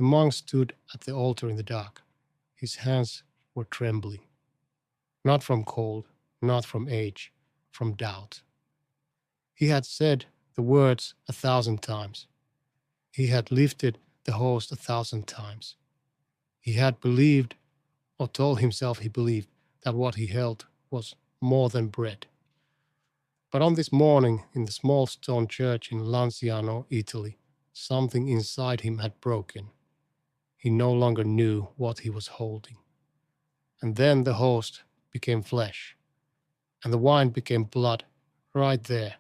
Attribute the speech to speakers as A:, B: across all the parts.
A: The monk stood at the altar in the dark. His hands were trembling. Not from cold, not from age, from doubt. He had said the words 1,000 times. He had lifted the host 1,000 times. He had believed, or told himself he believed, that what he held was more than bread. But on this morning, in the small stone church in Lanciano, Italy, something inside him had broken. He no longer knew what he was holding. And then the host became flesh, and the wine became blood right there,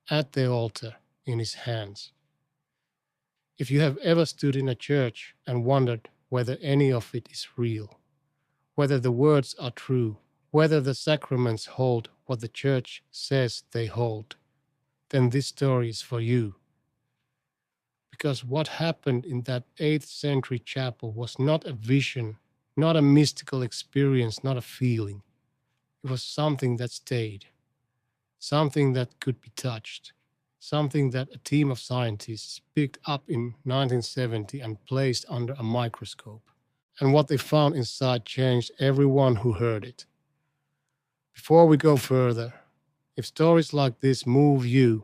A: at the altar, in his hands. If you have ever stood in a church and wondered whether any of it is real, whether the words are true, whether the sacraments hold what the church says they hold, then this story is for you. Because what happened in that 8th century chapel was not a vision, not a mystical experience, not a feeling. It was something that stayed, something that could be touched, something that a team of scientists picked up in 1970 and placed under a microscope. And what they found inside changed everyone who heard it. Before we go further, if stories like this move you,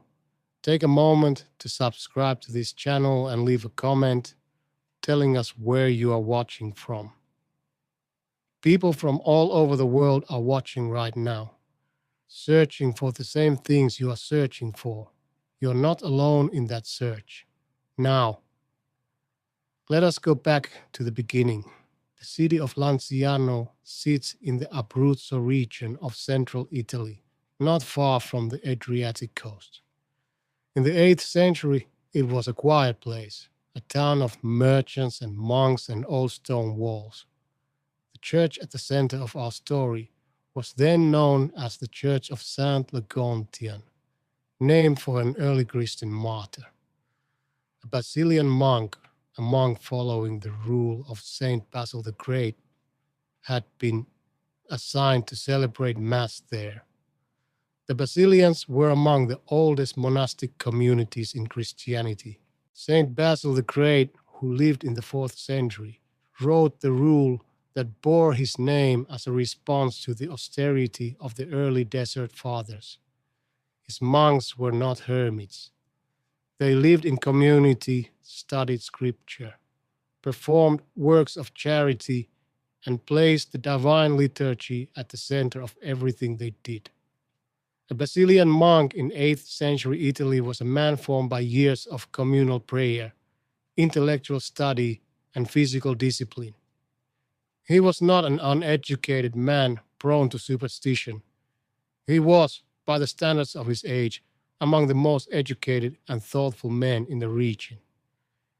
A: take a moment to subscribe to this channel and leave a comment telling us where you are watching from. People from all over the world are watching right now, searching for the same things you are searching for. You're not alone in that search. Now, let us go back to the beginning. The city of Lanciano sits in the Abruzzo region of central Italy, not far from the Adriatic coast. In the 8th century, it was a quiet place, a town of merchants and monks and old stone walls. The church at the center of our story was then known as the Church of Saint Legontian, named for an early Christian martyr. A Basilian monk, a monk following the rule of Saint Basil the Great, had been assigned to celebrate Mass there. The Basilians were among the oldest monastic communities in Christianity. Saint Basil the Great, who lived in the 4th century, wrote the rule that bore his name as a response to the austerity of the early desert fathers. His monks were not hermits. They lived in community, studied scripture, performed works of charity, and placed the divine liturgy at the center of everything they did. A Basilian monk in 8th century Italy was a man formed by years of communal prayer, intellectual study, and physical discipline. He was not an uneducated man prone to superstition. He was, by the standards of his age, among the most educated and thoughtful men in the region.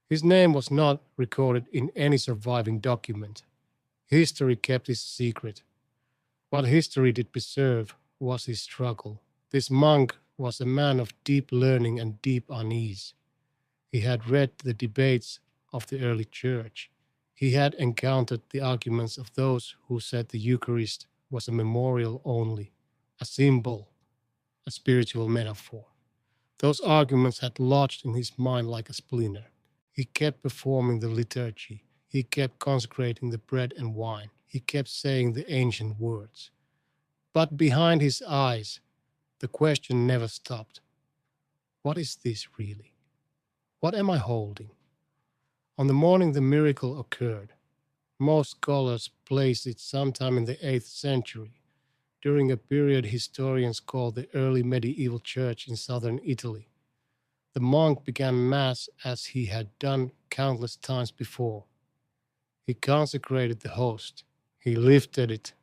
A: His name was not recorded in any surviving document. History kept his secret. What history did preserve was his struggle. This monk was a man of deep learning and deep unease. He had read the debates of the early church. He had encountered the arguments of those who said the Eucharist was a memorial only, a symbol, a spiritual metaphor. Those arguments had lodged in his mind like a splinter. He kept performing the liturgy. He kept consecrating the bread and wine. He kept saying the ancient words. But behind his eyes, the question never stopped. What is this really? What am I holding? On the morning the miracle occurred, most scholars place it sometime in the 8th century, during a period historians call the early medieval church in southern Italy. The monk began Mass as he had done countless times before. He consecrated the host. He lifted it.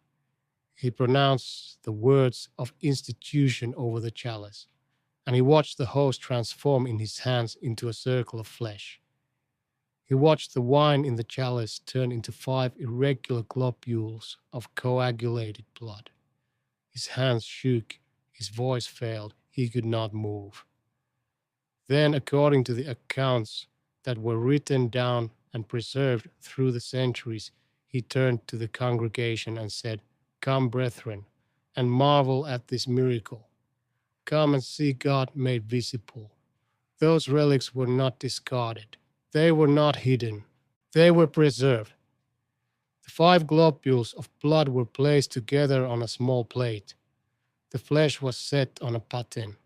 A: He pronounced the words of institution over the chalice, and he watched the host transform in his hands into a circle of flesh. He watched the wine in the chalice turn into 5 irregular globules of coagulated blood. His hands shook, his voice failed, he could not move. Then, according to the accounts that were written down and preserved through the centuries, he turned to the congregation and said, "Come, brethren, and marvel at this miracle. Come and see God made visible." Those relics were not discarded. They were not hidden. They were preserved. The 5 globules of blood were placed together on a small plate. The flesh was set on a paten.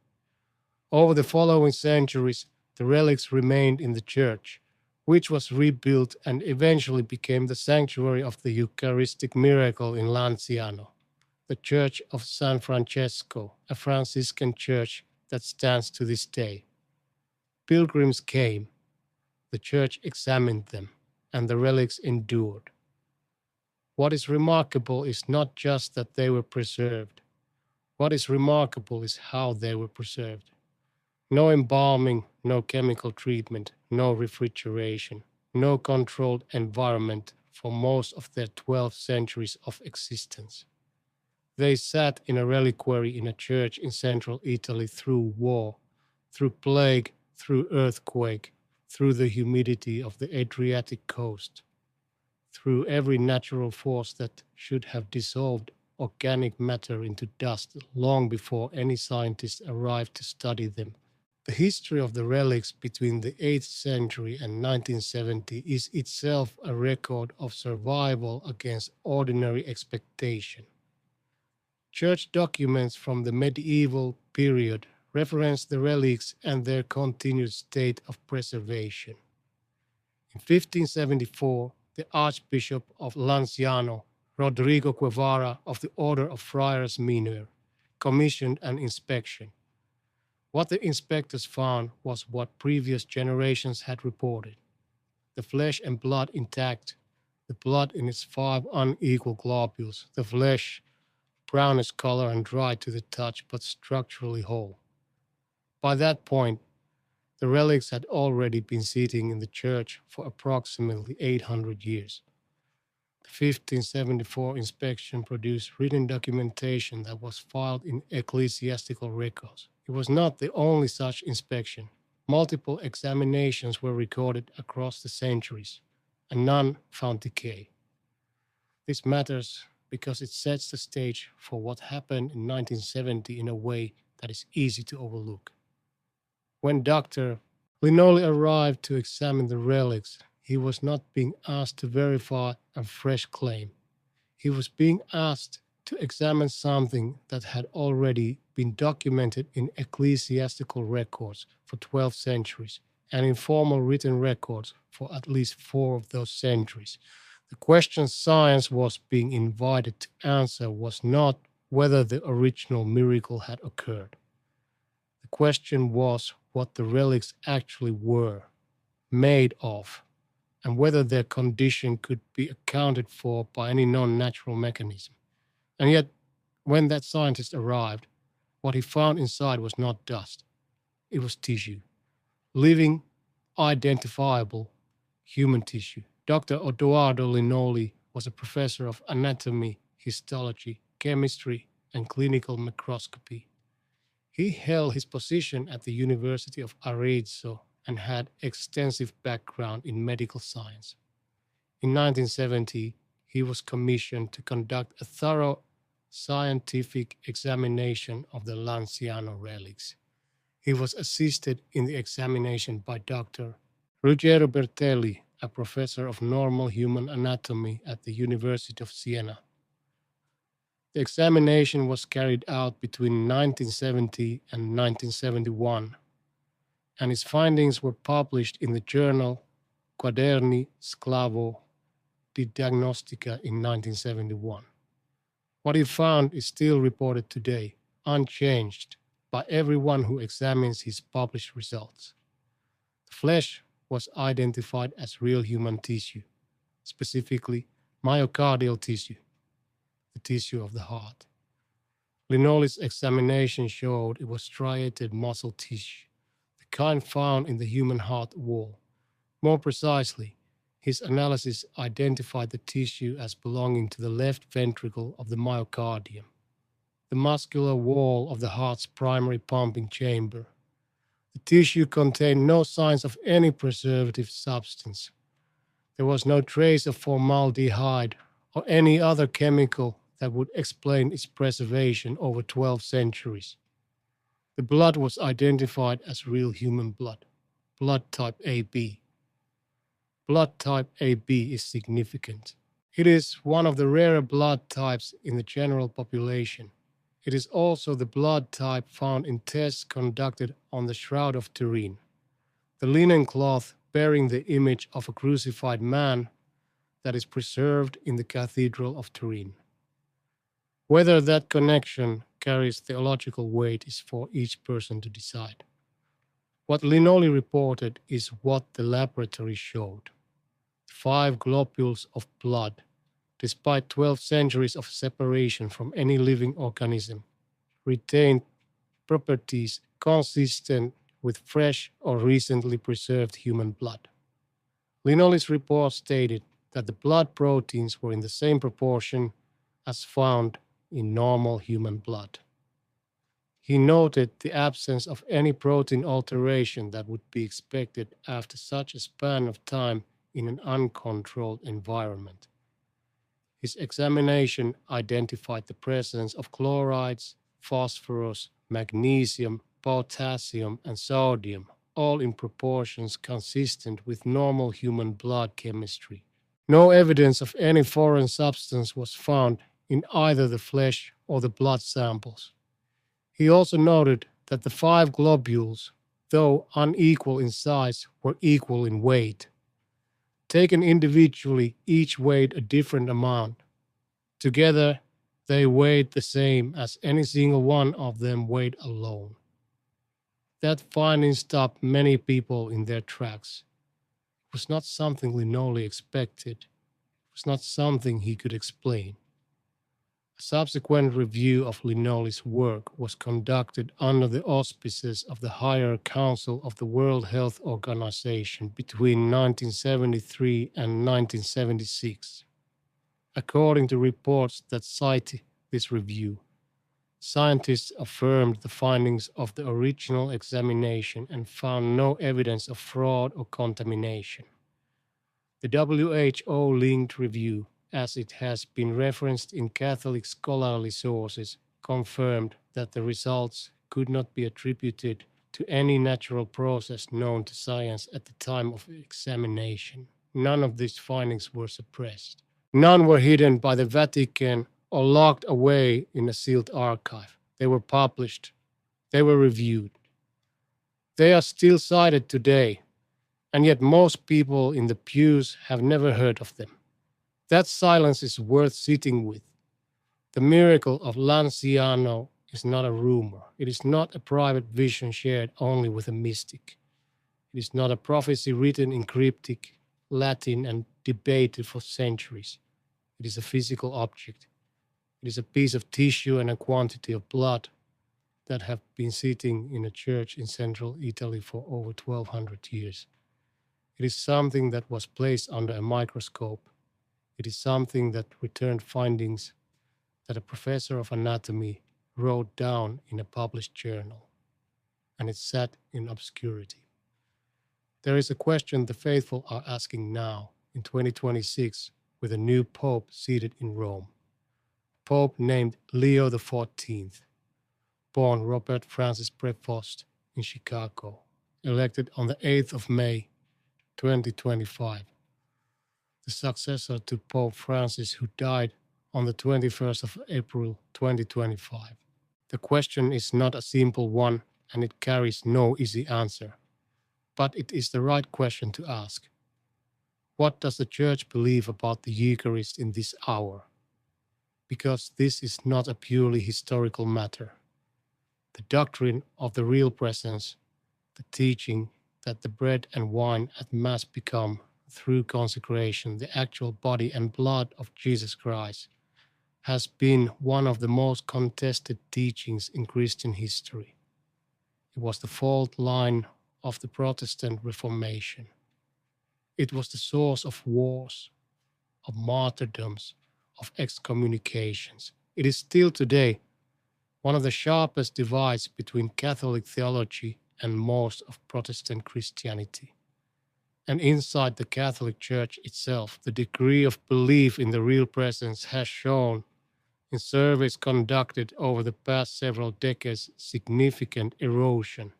A: Over the following centuries, the relics remained in the church, which was rebuilt and eventually became the sanctuary of the Eucharistic Miracle in Lanciano, the Church of San Francesco, a Franciscan church that stands to this day. Pilgrims came, the church examined them, and the relics endured. What is remarkable is not just that they were preserved. What is remarkable is how they were preserved. No embalming, no chemical treatment, no refrigeration, no controlled environment for most of their 12 centuries of existence. They sat in a reliquary in a church in central Italy through war, through plague, through earthquake, through the humidity of the Adriatic coast, through every natural force that should have dissolved organic matter into dust long before any scientist arrived to study them. The history of the relics between the 8th century and 1970 is itself a record of survival against ordinary expectation. Church documents from the medieval period reference the relics and their continued state of preservation. In 1574, the Archbishop of Lanciano, Rodrigo Guevara of the Order of Friars Minor, commissioned an inspection. What the inspectors found was what previous generations had reported: the flesh and blood intact, the blood in its 5 unequal globules, the flesh brownish color and dry to the touch but structurally whole. By that point, the relics had already been sitting in the church for approximately 800 years. The 1574 inspection produced written documentation that was filed in ecclesiastical records. It was not the only such inspection. Multiple examinations were recorded across the centuries, and none found decay. This matters because it sets the stage for what happened in 1970 in a way that is easy to overlook. When Dr. Linoli arrived to examine the relics, he was not being asked to verify a fresh claim. He was being asked to examine something that had already been documented in ecclesiastical records for 12 centuries and in formal written records for at least 4 of those centuries. The question science was being invited to answer was not whether the original miracle had occurred. The question was what the relics actually were, made of, and whether their condition could be accounted for by any non-natural mechanism. And yet, when that scientist arrived, what he found inside was not dust. It was tissue. Living, identifiable human tissue. Dr. Odoardo Linoli was a professor of anatomy, histology, chemistry, and clinical microscopy. He held his position at the University of Arezzo and had extensive background in medical science. In 1970, he was commissioned to conduct a thorough scientific examination of the Lanciano relics. He was assisted in the examination by Dr. Ruggero Bertelli, a professor of normal human anatomy at the University of Siena. The examination was carried out between 1970 and 1971, and his findings were published in the journal Quaderni Sclavo di Diagnostica in 1971. What he found is still reported today, unchanged, by everyone who examines his published results. The flesh was identified as real human tissue, specifically myocardial tissue, the tissue of the heart. Linoli's examination showed it was striated muscle tissue, the kind found in the human heart wall. More precisely, his analysis identified the tissue as belonging to the left ventricle of the myocardium, the muscular wall of the heart's primary pumping chamber. The tissue contained no signs of any preservative substance. There was no trace of formaldehyde or any other chemical that would explain its preservation over 12 centuries. The blood was identified as real human blood type AB. blood type AB is significant. It is one of the rarer blood types in the general population. It is also the blood type found in tests conducted on the Shroud of Turin, the linen cloth bearing the image of a crucified man that is preserved in the Cathedral of Turin. Whether that connection carries theological weight is for each person to decide. What Linoli reported is what the laboratory showed. 5 globules of blood, despite 12 centuries of separation from any living organism, retained properties consistent with fresh or recently preserved human blood. Linoli's report stated that the blood proteins were in the same proportion as found in normal human blood. He noted the absence of any protein alteration that would be expected after such a span of time in an uncontrolled environment. His examination identified the presence of chlorides, phosphorus, magnesium, potassium, and sodium, all in proportions consistent with normal human blood chemistry. No evidence of any foreign substance was found in either the flesh or the blood samples. He also noted that the 5 globules, though unequal in size, were equal in weight. Taken individually, each weighed a different amount. Together, they weighed the same as any single one of them weighed alone. That finding stopped many people in their tracks. It was not something Linoli expected. It was not something he could explain. A subsequent review of Linoli's work was conducted under the auspices of the Higher Council of the World Health Organization between 1973 and 1976. According to reports that cite this review, scientists affirmed the findings of the original examination and found no evidence of fraud or contamination. The WHO-linked review, as it has been referenced in Catholic scholarly sources, confirmed that the results could not be attributed to any natural process known to science at the time of examination. None of these findings were suppressed. None were hidden by the Vatican or locked away in a sealed archive. They were published. They were reviewed. They are still cited today, and yet most people in the pews have never heard of them. That silence is worth sitting with. The miracle of Lanciano is not a rumor. It is not a private vision shared only with a mystic. It is not a prophecy written in cryptic Latin and debated for centuries. It is a physical object. It is a piece of tissue and a quantity of blood that have been sitting in a church in central Italy for over 1200 years. It is something that was placed under a microscope. It is something that returned findings that a professor of anatomy wrote down in a published journal, and it sat in obscurity. There is a question the faithful are asking now, in 2026, with a new pope seated in Rome. A pope named Leo XIV, born Robert Francis Prevost in Chicago, elected on the 8th of May, 2025. The successor to Pope Francis, who died on the 21st of April 2025. The question is not a simple one, and it carries no easy answer, but it is the right question to ask. What does the Church believe about the Eucharist in this hour? Because this is not a purely historical matter. The doctrine of the real presence, the teaching that the bread and wine at Mass become, through consecration, the actual body and blood of Jesus Christ, has been one of the most contested teachings in Christian history. It was the fault line of the Protestant Reformation. It was the source of wars, of martyrdoms, of excommunications. It is still today one of the sharpest divides between Catholic theology and most of Protestant Christianity. And inside the Catholic Church itself, the degree of belief in the real presence has shown, in surveys conducted over the past several decades, significant erosion.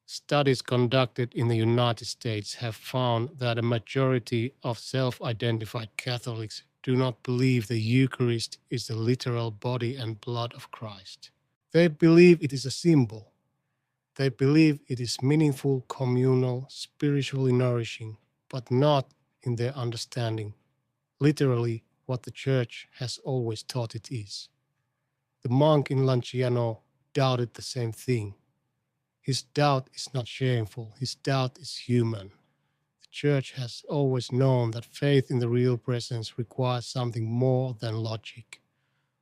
A: Studies conducted in the United States have found that a majority of self-identified Catholics do not believe the Eucharist is the literal body and blood of Christ. They believe it is a symbol. They believe it is meaningful, communal, spiritually nourishing, but not in their understanding, literally what the Church has always taught it is. The monk in Lanciano doubted the same thing. His doubt is not shameful, his doubt is human. The Church has always known that faith in the real presence requires something more than logic,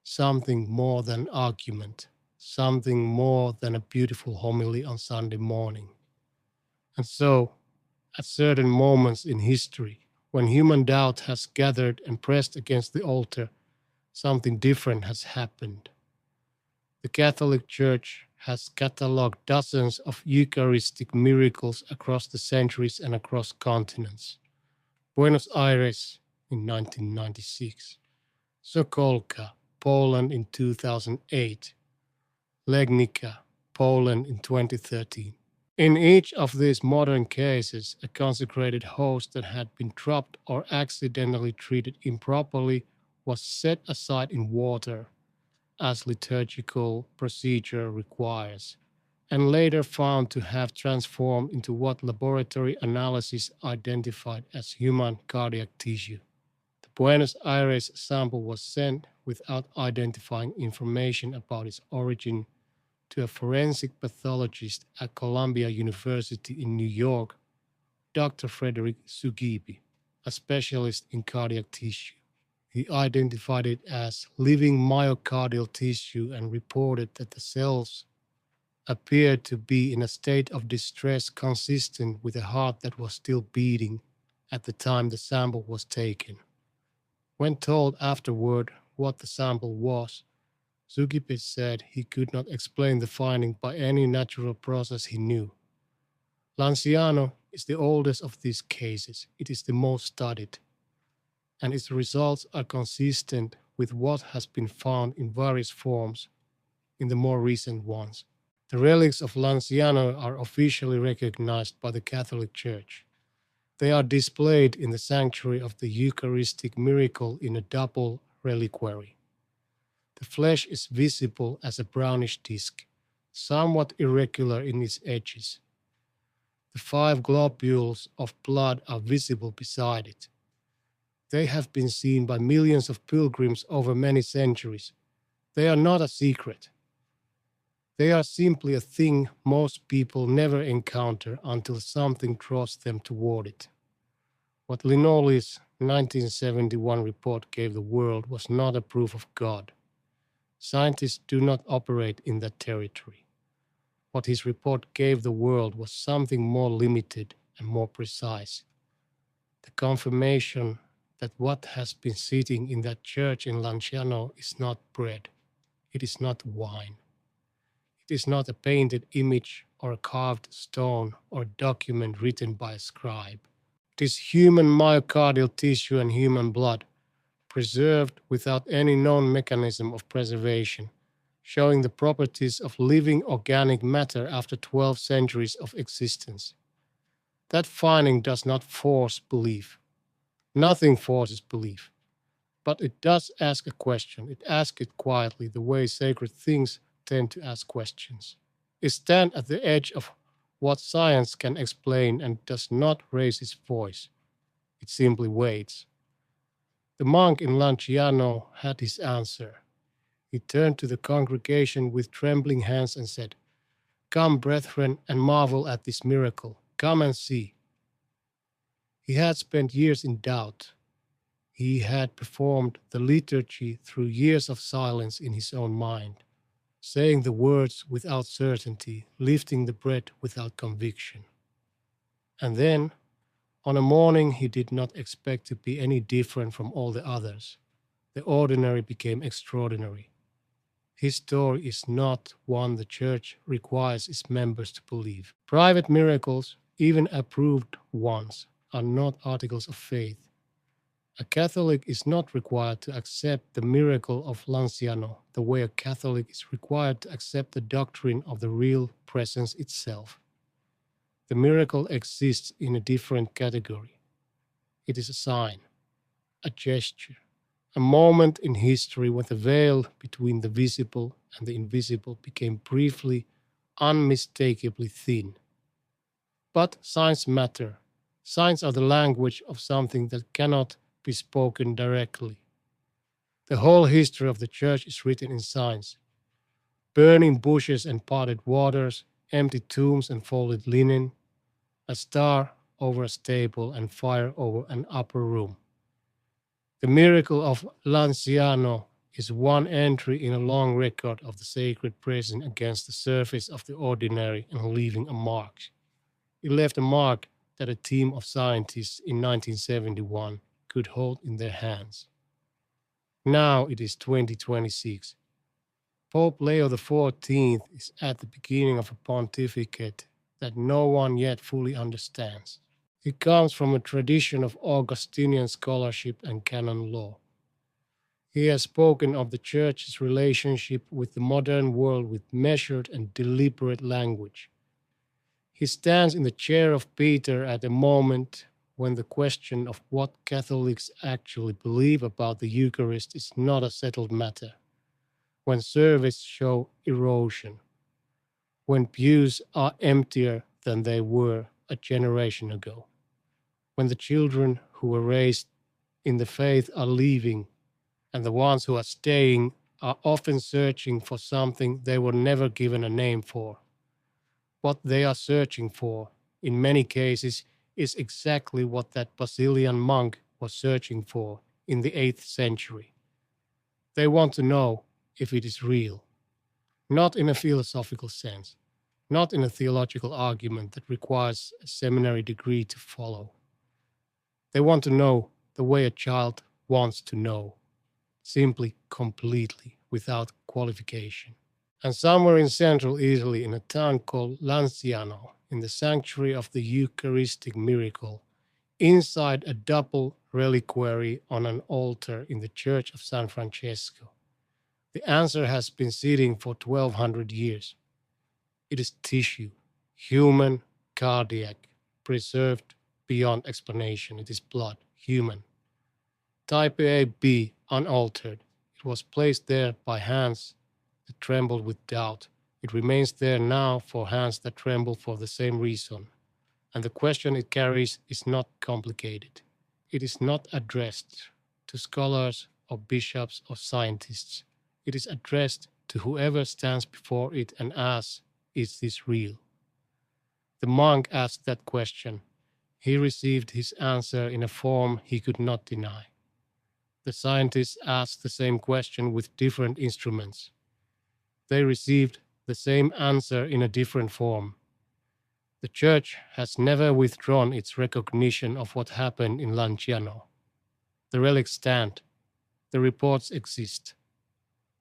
A: something more than argument, something more than a beautiful homily on Sunday morning. And so, at certain moments in history, when human doubt has gathered and pressed against the altar, something different has happened. The Catholic Church has catalogued dozens of Eucharistic miracles across the centuries and across continents. Buenos Aires in 1996, Sokolka, Poland in 2008, Legnica, Poland in 2013. In each of these modern cases, a consecrated host that had been dropped or accidentally treated improperly was set aside in water, as liturgical procedure requires, and later found to have transformed into what laboratory analysis identified as human cardiac tissue. The Buenos Aires sample was sent without identifying information about its origin to a forensic pathologist at Columbia University in New York, Dr. Frederick Sugibi, a specialist in cardiac tissue. He identified it as living myocardial tissue and reported that the cells appeared to be in a state of distress consistent with a heart that was still beating at the time the sample was taken. When told afterward what the sample was, Sugibe said he could not explain the finding by any natural process he knew. Lanciano is the oldest of these cases. It is the most studied, and its results are consistent with what has been found in various forms in the more recent ones. The relics of Lanciano are officially recognized by the Catholic Church. They are displayed in the sanctuary of the Eucharistic Miracle in a double reliquary. The flesh is visible as a brownish disc, somewhat irregular in its edges. The 5 globules of blood are visible beside it. They have been seen by millions of pilgrims over many centuries. They are not a secret. They are simply a thing most people never encounter until something draws them toward it. What Linoli's 1971 report gave the world was not a proof of God. Scientists do not operate in that territory. What his report gave the world was something more limited and more precise. The confirmation that what has been sitting in that church in Lanciano is not bread. It is not wine. It is not a painted image or a carved stone or document written by a scribe. It is human myocardial tissue and human blood, preserved without any known mechanism of preservation, showing the properties of living organic matter after 12 centuries of existence. That finding does not force belief. Nothing forces belief. But it does ask a question. It asks it quietly, the way sacred things tend to ask questions. It stands at the edge of what science can explain and does not raise its voice. It simply waits. The monk in Lanciano had his answer. He turned to the congregation with trembling hands and said, "Come, brethren, and marvel at this miracle. Come and see." He had spent years in doubt. He had performed the liturgy through years of silence in his own mind, saying the words without certainty, lifting the bread without conviction. And then, on a morning he did not expect to be any different from all the others, the ordinary became extraordinary. His story is not one the Church requires its members to believe. Private miracles, even approved ones, are not articles of faith. A Catholic is not required to accept the miracle of Lanciano the way a Catholic is required to accept the doctrine of the real presence itself. The miracle exists in a different category. It is a sign, a gesture, a moment in history when the veil between the visible and the invisible became briefly, unmistakably thin. But signs matter. Signs are the language of something that cannot be spoken directly. The whole history of the church is written in signs. Burning bushes and parted waters, empty tombs and folded linen, a star over a stable and fire over an upper room. The miracle of Lanciano is one entry in a long record of the sacred pressing against the surface of the ordinary and leaving a mark. It left a mark that a team of scientists in 1971 could hold in their hands. Now it is 2026. Pope Leo XIV is at the beginning of a pontificate that no one yet fully understands. He comes from a tradition of Augustinian scholarship and canon law. He has spoken of the Church's relationship with the modern world with measured and deliberate language. He stands in the chair of Peter at a moment when the question of what Catholics actually believe about the Eucharist is not a settled matter, when services show erosion, when pews are emptier than they were a generation ago, when the children who were raised in the faith are leaving, and the ones who are staying are often searching for something they were never given a name for. What they are searching for, in many cases, is exactly what that Basilian monk was searching for in the 8th century. They want to know if it is real, not in a philosophical sense, not in a theological argument that requires a seminary degree to follow. They want to know the way a child wants to know, simply, completely, without qualification. And somewhere in central Italy, in a town called Lanciano, in the sanctuary of the Eucharistic Miracle, inside a double reliquary on an altar in the Church of San Francesco, the answer has been sitting for 1200 years. It is tissue, human, cardiac, preserved beyond explanation. It is blood, human. Type AB, unaltered. It was placed there by hands that trembled with doubt. It remains there now for hands that tremble for the same reason. And the question it carries is not complicated. It is not addressed to scholars or bishops or scientists. It is addressed to whoever stands before it and asks, is this real? The monk asked that question. He received his answer in a form he could not deny. The scientists asked the same question with different instruments. They received the same answer in a different form. The Church has never withdrawn its recognition of what happened in Lanciano. The relics stand. The reports exist.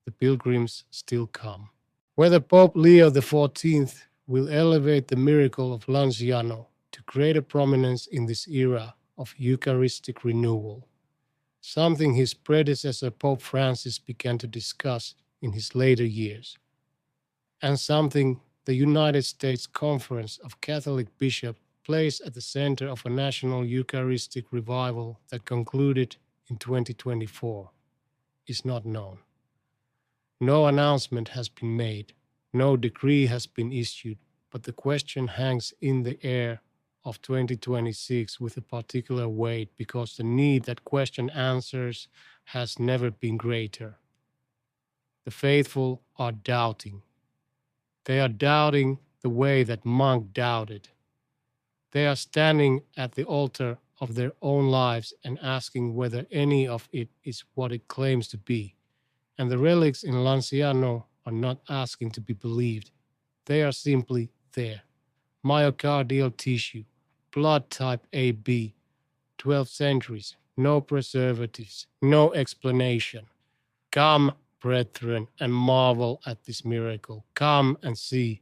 A: The pilgrims still come. Whether Pope Leo XIV will elevate the miracle of Lanciano to greater prominence in this era of Eucharistic renewal, something his predecessor Pope Francis began to discuss in his later years, and something the United States Conference of Catholic Bishops placed at the center of a national Eucharistic revival that concluded in 2024, is not known. No announcement has been made, no decree has been issued, but the question hangs in the air of 2026 with a particular weight because the need that question answers has never been greater. The faithful are doubting. They are doubting the way that monk doubted. They are standing at the altar of their own lives and asking whether any of it is what it claims to be. And the relics in Lanciano are not asking to be believed. They are simply there. Myocardial tissue, blood type AB, 12 centuries, no preservatives, no explanation. Come, brethren, and marvel at this miracle. Come and see